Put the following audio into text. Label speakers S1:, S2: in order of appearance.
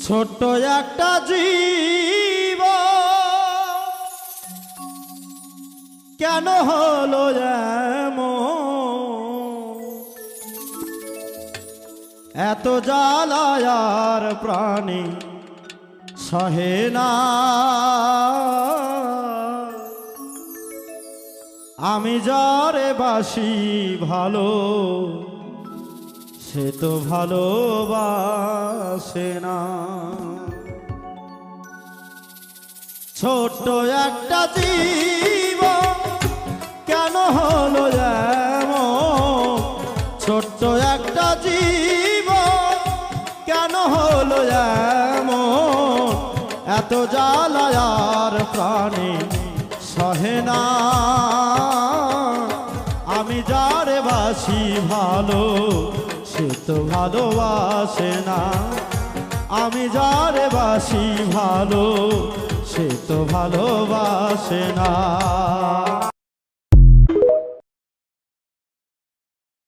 S1: ছোট্ট একটা জীব কেন হলো এমন, এত জ্বালায়ার প্রাণী সহে না। আমি যারে বাসি ভালো সে তো ভালোবাসে না। ছোট্ট একটা জীব কেন হলো এমন, ছোট্ট একটা জীব কেন হলো এমন, এত জ্বালায়ার প্রাণী সহে না। আমি যারে বাসি ভালো সে তো ভালোবাসে না। আমি যারে বাসি ভালো সে তো ভালোবাসে না।